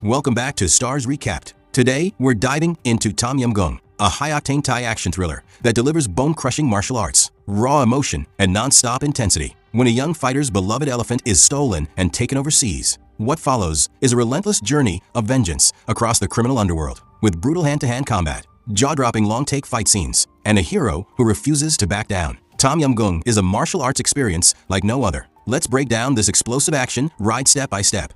Welcome back to Starz Recapped. Today, we're diving into Tom-Yum-Gung, a high-octane Thai action thriller that delivers bone-crushing martial arts, raw emotion, and non-stop intensity. When a young fighter's beloved elephant is stolen and taken overseas, what follows is a relentless journey of vengeance across the criminal underworld, with brutal hand-to-hand combat, jaw-dropping long-take fight scenes, and a hero who refuses to back down. Tom-Yum-Gung is a martial arts experience like no other. Let's break down this explosive action ride step by step.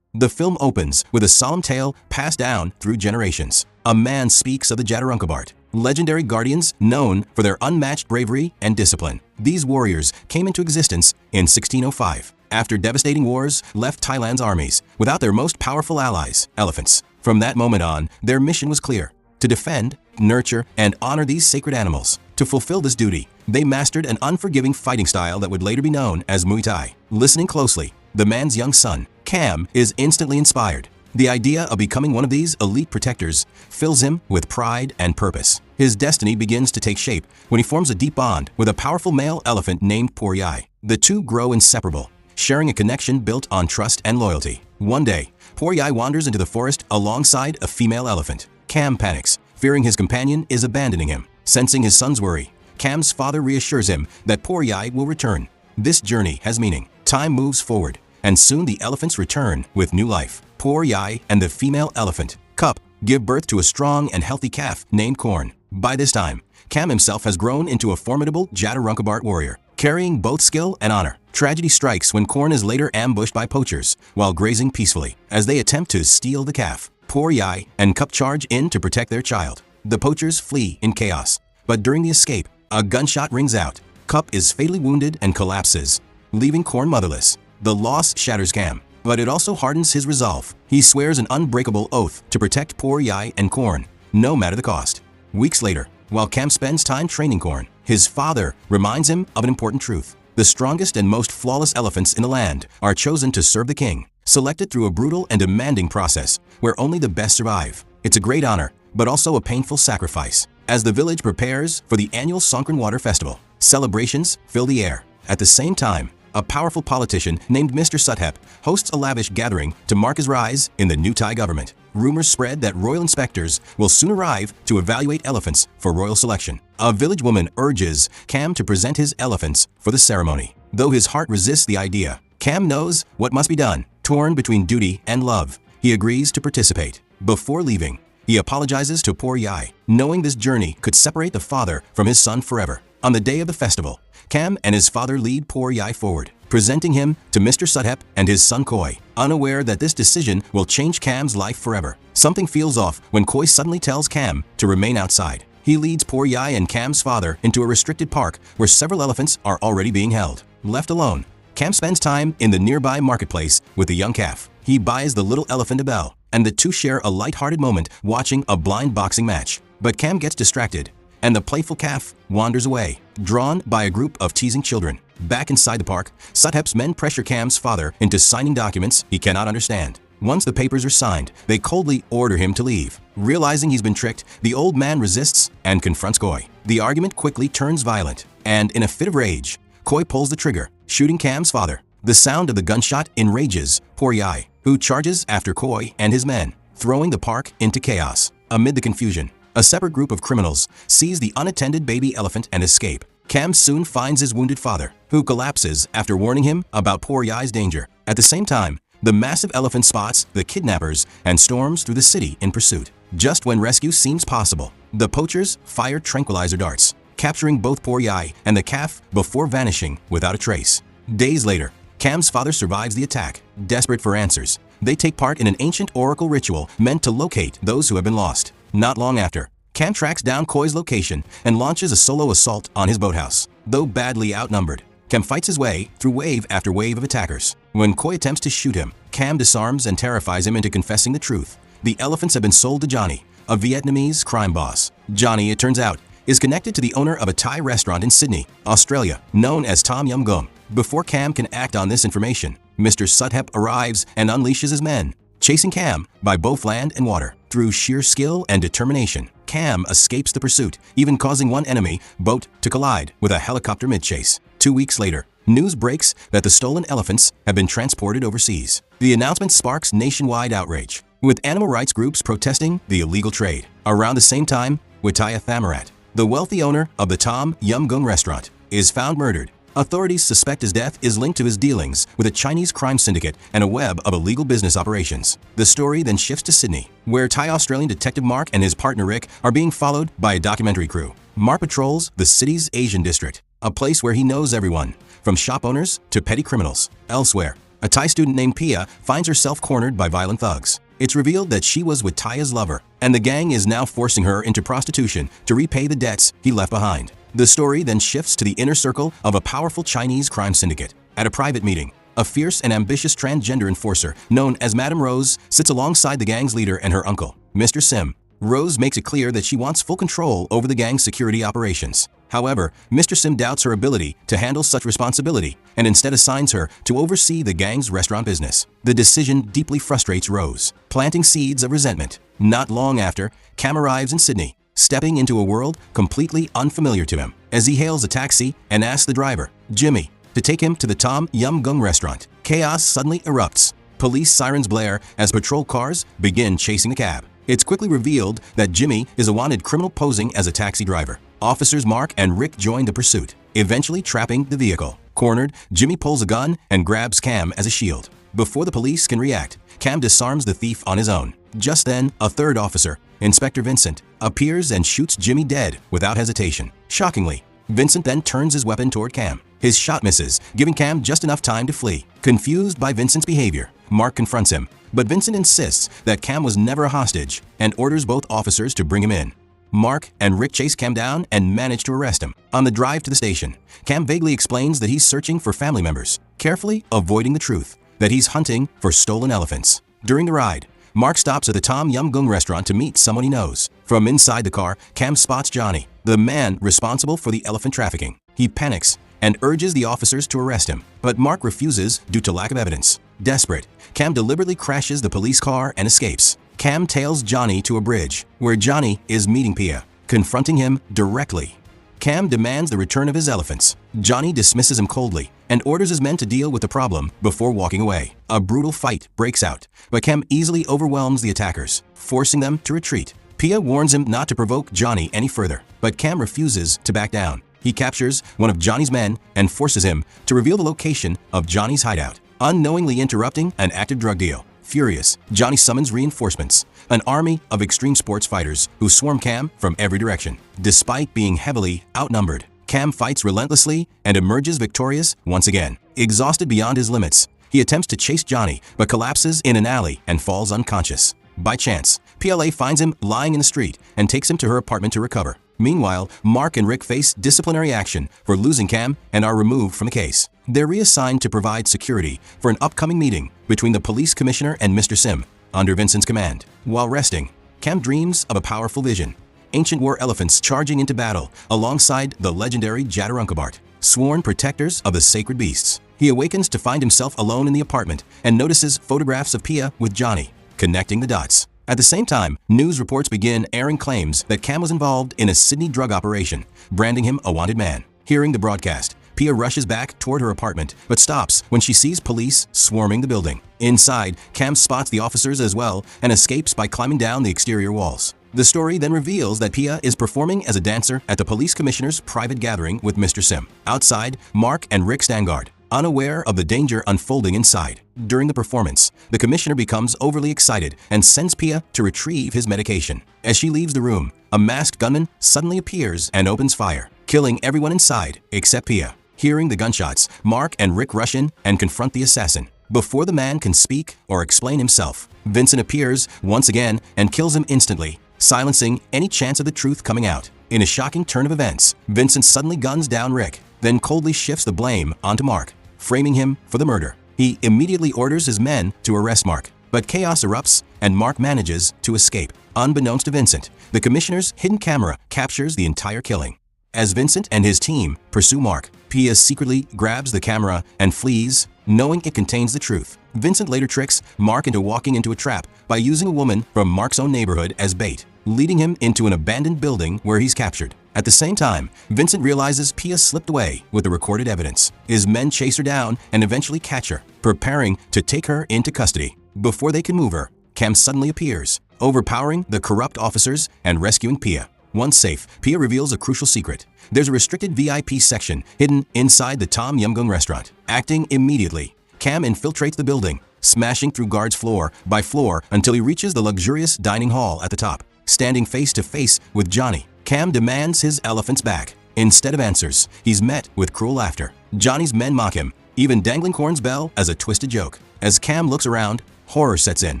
The film opens with a solemn tale passed down through generations. A man speaks of the Jatarungkabart, legendary guardians known for their unmatched bravery and discipline. These warriors came into existence in 1605, after devastating wars left Thailand's armies without their most powerful allies, elephants. From that moment on, their mission was clear: to defend, nurture, and honor these sacred animals. To fulfill this duty, they mastered an unforgiving fighting style that would later be known as Muay Thai. Listening closely, the man's young son, Cam, is instantly inspired. The idea of becoming one of these elite protectors fills him with pride and purpose. His destiny begins to take shape when he forms a deep bond with a powerful male elephant named Poryai. The two grow inseparable, sharing a connection built on trust and loyalty. One day, Poryai wanders into the forest alongside a female elephant. Cam panics, fearing his companion is abandoning him. Sensing his son's worry, Cam's father reassures him that Poryai will return. This journey has meaning. Time moves forward, and soon the elephants return with new life. Poryai and the female elephant, Cup, give birth to a strong and healthy calf named Corn. By this time, Cam himself has grown into a formidable Jatarungkabart warrior, carrying both skill and honor. Tragedy strikes when Corn is later ambushed by poachers while grazing peacefully. As they attempt to steal the calf, Poryai and Cup charge in to protect their child. The poachers flee in chaos, but during the escape, a gunshot rings out. Cup is fatally wounded and collapses, leaving Corn motherless. The loss shatters Cam, but it also hardens his resolve. He swears an unbreakable oath to protect Poryai and Corn, no matter the cost. Weeks later, while Cam spends time training Corn, his father reminds him of an important truth. The strongest and most flawless elephants in the land are chosen to serve the king, selected through a brutal and demanding process where only the best survive. It's a great honor, but also a painful sacrifice. As the village prepares for the annual Songkran Water Festival, celebrations fill the air. At the same time, a powerful politician named Mr. Suthep hosts a lavish gathering to mark his rise in the new Thai government. Rumors spread that royal inspectors will soon arrive to evaluate elephants for royal selection. A village woman urges Cam to present his elephants for the ceremony. Though his heart resists the idea, Cam knows what must be done. Torn between duty and love, he agrees to participate. Before leaving, he apologizes to Poryai, knowing this journey could separate the father from his son forever. On the day of the festival, Cam and his father lead Poryai forward, presenting him to Mr. Suthep and his son Koi, unaware that this decision will change Cam's life forever. Something feels off when Koi suddenly tells Cam to remain outside. He leads Poryai and Cam's father into a restricted park where several elephants are already being held. Left alone, Cam spends time in the nearby marketplace with the young calf. He buys the little elephant a bell, and the two share a light-hearted moment watching a blind boxing match. But Cam gets distracted, and the playful calf wanders away, drawn by a group of teasing children. Back inside the park, Suthep's men pressure Cam's father into signing documents he cannot understand. Once the papers are signed, they coldly order him to leave. Realizing he's been tricked, the old man resists and confronts Koi. The argument quickly turns violent, and in a fit of rage, Koi pulls the trigger, shooting Cam's father. The sound of the gunshot enrages Poryai, who charges after Koi and his men, throwing the park into chaos. Amid the confusion, a separate group of criminals seize the unattended baby elephant and escape. Cam soon finds his wounded father, who collapses after warning him about Poryai's danger. At the same time, the massive elephant spots the kidnappers and storms through the city in pursuit. Just when rescue seems possible, the poachers fire tranquilizer darts, capturing both Poryai and the calf before vanishing without a trace. Days later, Cam's father survives the attack. Desperate for answers, they take part in an ancient oracle ritual meant to locate those who have been lost. Not long after, Cam tracks down Koi's location and launches a solo assault on his boathouse. Though badly outnumbered, Cam fights his way through wave after wave of attackers. When Koi attempts to shoot him, Cam disarms and terrifies him into confessing the truth. The elephants have been sold to Johnny, a Vietnamese crime boss. Johnny, it turns out, is connected to the owner of a Thai restaurant in Sydney, Australia, known as Tom-Yum-Gung. Before Cam can act on this information, Mr. Suthep arrives and unleashes his men. chasing Cam by both land and water. Through sheer skill and determination, Cam escapes the pursuit, even causing one enemy boat to collide with a helicopter mid-chase. 2 weeks later, news breaks that the stolen elephants have been transported overseas. The announcement sparks nationwide outrage, with animal rights groups protesting the illegal trade. Around the same time, Wittaya Thammarat, the wealthy owner of the Tom-Yum-Gung restaurant, is found murdered. Authorities suspect his death is linked to his dealings with a Chinese crime syndicate and a web of illegal business operations. The story then shifts to Sydney, where Thai-Australian detective Mark and his partner Rick are being followed by a documentary crew. Mark patrols the city's Asian district, a place where he knows everyone, from shop owners to petty criminals. Elsewhere, a Thai student named Pia finds herself cornered by violent thugs. It's revealed that she was Wittaya's lover, and the gang is now forcing her into prostitution to repay the debts he left behind. The story then shifts to the inner circle of a powerful Chinese crime syndicate. At a private meeting, a fierce and ambitious transgender enforcer known as Madame Rose sits alongside the gang's leader and her uncle, Mr. Sim. Rose makes it clear that she wants full control over the gang's security operations. However, Mr. Sim doubts her ability to handle such responsibility and instead assigns her to oversee the gang's restaurant business. The decision deeply frustrates Rose, planting seeds of resentment. Not long after, Cam arrives in Sydney, stepping into a world completely unfamiliar to him. As he hails a taxi and asks the driver, Jimmy, to take him to the Tom-Yum-Gung restaurant, chaos suddenly erupts. Police sirens blare as patrol cars begin chasing the cab. It's quickly revealed that Jimmy is a wanted criminal posing as a taxi driver. Officers Mark and Rick join the pursuit, eventually trapping the vehicle. Cornered, Jimmy pulls a gun and grabs Cam as a shield. Before the police can react, Cam disarms the thief on his own. Just then, a third officer, Inspector Vincent, appears and shoots Jimmy dead without hesitation. Shockingly, Vincent then turns his weapon toward Cam. His shot misses, giving Cam just enough time to flee. Confused by Vincent's behavior, Mark confronts him, but Vincent insists that Cam was never a hostage and orders both officers to bring him in. Mark and Rick chase Cam down and manage to arrest him. On the drive to the station, Cam vaguely explains that he's searching for family members, carefully avoiding the truth that he's hunting for stolen elephants. During the ride, Mark stops at the Tom-Yum-Gung restaurant to meet someone he knows. From inside the car, Cam spots Johnny, the man responsible for the elephant trafficking. He panics and urges the officers to arrest him, but Mark refuses due to lack of evidence. Desperate, Cam deliberately crashes the police car and escapes. Cam tails Johnny to a bridge, where Johnny is meeting Pia, confronting him directly. Cam demands the return of his elephants. Johnny dismisses him coldly and orders his men to deal with the problem before walking away. A brutal fight breaks out, but Cam easily overwhelms the attackers, forcing them to retreat. Pia warns him not to provoke Johnny any further, but Cam refuses to back down. He captures one of Johnny's men and forces him to reveal the location of Johnny's hideout, unknowingly interrupting an active drug deal. Furious, Johnny summons reinforcements, an army of extreme sports fighters who swarm Cam from every direction. Despite being heavily outnumbered, Cam fights relentlessly and emerges victorious once again. Exhausted beyond his limits, he attempts to chase Johnny but collapses in an alley and falls unconscious. By chance, PLA finds him lying in the street and takes him to her apartment to recover. Meanwhile, Mark and Rick face disciplinary action for losing Cam and are removed from the case. They're reassigned to provide security for an upcoming meeting between the police commissioner and Mr. Sim, under Vincent's command. While resting, Cam dreams of a powerful vision: ancient war elephants charging into battle alongside the legendary Jadarunkabart, sworn protectors of the sacred beasts. He awakens to find himself alone in the apartment and notices photographs of Pia with Johnny, connecting the dots. At the same time, news reports begin airing claims that Cam was involved in a Sydney drug operation, branding him a wanted man. Hearing the broadcast, Pia rushes back toward her apartment, but stops when she sees police swarming the building. Inside, Cam spots the officers as well and escapes by climbing down the exterior walls. The story then reveals that Pia is performing as a dancer at the police commissioner's private gathering with Mr. Sim. Outside, Mark and Rick stand guard, unaware of the danger unfolding inside. During the performance, the commissioner becomes overly excited and sends Pia to retrieve his medication. As she leaves the room, a masked gunman suddenly appears and opens fire, killing everyone inside except Pia. Hearing the gunshots, Mark and Rick rush in and confront the assassin. Before the man can speak or explain himself, Vincent appears once again and kills him instantly, silencing any chance of the truth coming out. In a shocking turn of events, Vincent suddenly guns down Rick, then coldly shifts the blame onto Mark, framing him for the murder. He immediately orders his men to arrest Mark, but chaos erupts and Mark manages to escape. Unbeknownst to Vincent, the commissioner's hidden camera captures the entire killing. As Vincent and his team pursue Mark, Pia secretly grabs the camera and flees, knowing it contains the truth. Vincent later tricks Mark into walking into a trap by using a woman from Mark's own neighborhood as bait, leading him into an abandoned building where he's captured. At the same time, Vincent realizes Pia slipped away with the recorded evidence. His men chase her down and eventually catch her, preparing to take her into custody. Before they can move her, Cam suddenly appears, overpowering the corrupt officers and rescuing Pia. Once safe, Pia reveals a crucial secret. There's a restricted VIP section hidden inside the Tom-Yum-Gung restaurant. Acting immediately, Cam infiltrates the building, smashing through guards floor by floor until he reaches the luxurious dining hall at the top. Standing face to face with Johnny, Cam demands his elephants back. Instead of answers, he's met with cruel laughter. Johnny's men mock him, even dangling Corn's bell as a twisted joke. As Cam looks around, horror sets in.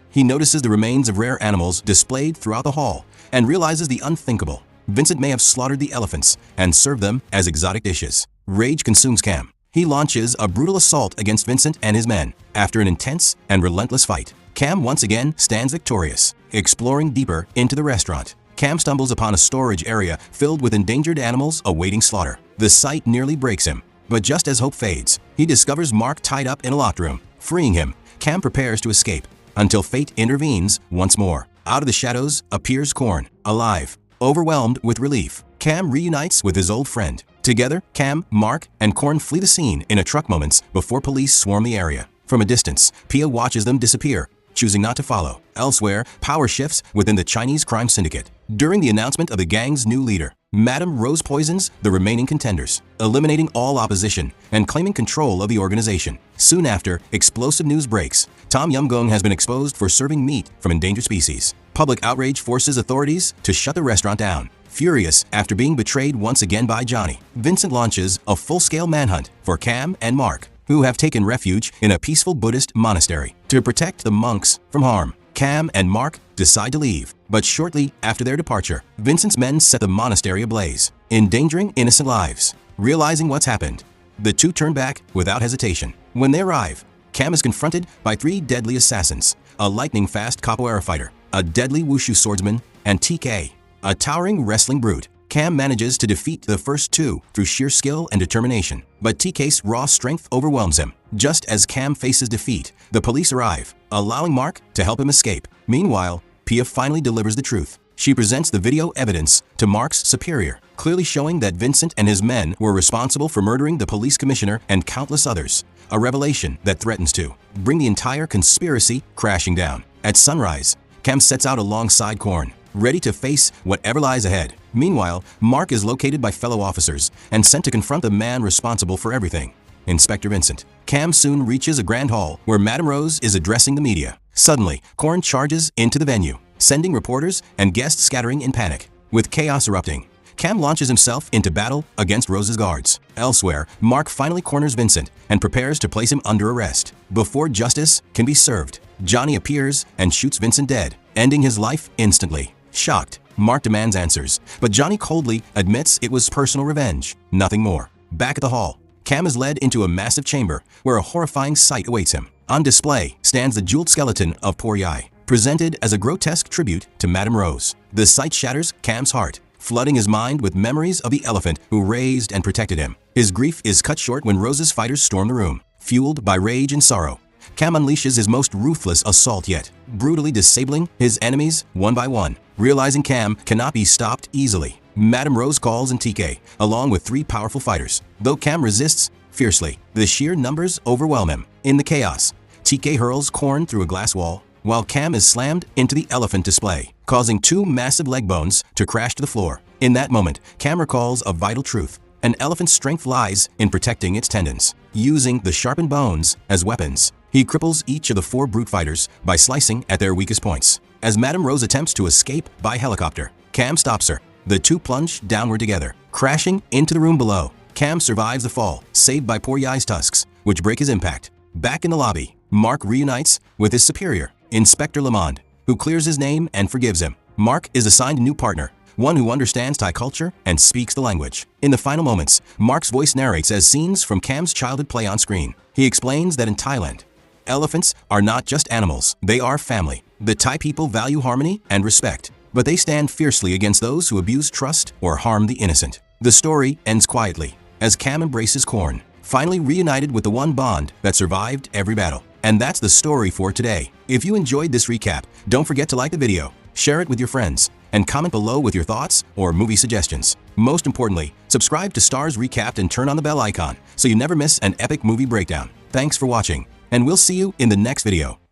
He notices the remains of rare animals displayed throughout the hall and realizes the unthinkable. Vincent may have slaughtered the elephants and served them as exotic dishes. Rage consumes Cam. He launches a brutal assault against Vincent and his men. After an intense and relentless fight, Cam once again stands victorious. Exploring deeper into the restaurant, Cam stumbles upon a storage area filled with endangered animals awaiting slaughter. The sight nearly breaks him, but just as hope fades, he discovers Mark tied up in a locked room. Freeing him, Cam prepares to escape until fate intervenes once more. Out of the shadows appears Corn, alive. Overwhelmed with relief, Cam reunites with his old friend. Together, Cam, Mark, and Corn flee the scene in a truck moments before police swarm the area. From a distance, Pia watches them disappear, choosing not to follow. Elsewhere, power shifts within the Chinese crime syndicate. During the announcement of the gang's new leader, Madame Rose poisons the remaining contenders, eliminating all opposition and claiming control of the organization. Soon after, explosive news breaks. Tom-Yum-Gung has been exposed for serving meat from endangered species. Public outrage forces authorities to shut the restaurant down. Furious after being betrayed once again by Johnny, Vincent launches a full-scale manhunt for Cam and Mark, who have taken refuge in a peaceful Buddhist monastery to protect the monks from harm. Cam and Mark decide to leave, but shortly after their departure, Vincent's men set the monastery ablaze, endangering innocent lives. Realizing what's happened, the two turn back without hesitation. When they arrive, Cam is confronted by three deadly assassins: a lightning-fast capoeira fighter, a deadly wushu swordsman, and TK, a towering wrestling brute. Cam manages to defeat the first two through sheer skill and determination, but TK's raw strength overwhelms him. Just as Cam faces defeat, the police arrive, allowing Mark to help him escape. Meanwhile, Pia finally delivers the truth. She presents the video evidence to Mark's superior, clearly showing that Vincent and his men were responsible for murdering the police commissioner and countless others, a revelation that threatens to bring the entire conspiracy crashing down. At sunrise, Cam sets out alongside Corn, ready to face whatever lies ahead. Meanwhile, Mark is located by fellow officers and sent to confront the man responsible for everything, Inspector Vincent. Cam soon reaches a grand hall where Madame Rose is addressing the media. Suddenly, Corn charges into the venue, sending reporters and guests scattering in panic. With chaos erupting, Cam launches himself into battle against Rose's guards. Elsewhere, Mark finally corners Vincent and prepares to place him under arrest. Before justice can be served, Johnny appears and shoots Vincent dead, ending his life instantly. Shocked, Mark demands answers, but Johnny coldly admits it was personal revenge, nothing more. Back at the hall, Cam is led into a massive chamber where a horrifying sight awaits him. On display stands the jeweled skeleton of Poor Yai, presented as a grotesque tribute to Madame Rose. The sight shatters Cam's heart, flooding his mind with memories of the elephant who raised and protected him. His grief is cut short when Rose's fighters storm the room. Fueled by rage and sorrow, Cam unleashes his most ruthless assault yet, brutally disabling his enemies one by one. Realizing Cam cannot be stopped easily, Madame Rose calls in TK, along with three powerful fighters. Though Cam resists fiercely, the sheer numbers overwhelm him. In the chaos, TK hurls Corn through a glass wall, while Cam is slammed into the elephant display, causing two massive leg bones to crash to the floor. In that moment, Cam recalls a vital truth. An elephant's strength lies in protecting its tendons. Using the sharpened bones as weapons, he cripples each of the four brute fighters by slicing at their weakest points. As Madame Rose attempts to escape by helicopter, Cam stops her. The two plunge downward together, crashing into the room below. Cam survives the fall, saved by Poor Yai's tusks, which break his impact. Back in the lobby, Mark reunites with his superior, Inspector Lamond, who clears his name and forgives him. Mark is assigned a new partner, one who understands Thai culture and speaks the language. In the final moments, Mark's voice narrates as scenes from Cam's childhood play on screen. He explains that in Thailand, elephants are not just animals, they are family. The Thai people value harmony and respect, but they stand fiercely against those who abuse trust or harm the innocent. The story ends quietly, as Cam embraces Korn, finally reunited with the one bond that survived every battle. And that's the story for today. If you enjoyed this recap, don't forget to like the video, share it with your friends, and comment below with your thoughts or movie suggestions. Most importantly, subscribe to Starz Recapped and turn on the bell icon so you never miss an epic movie breakdown. Thanks for watching, and we'll see you in the next video.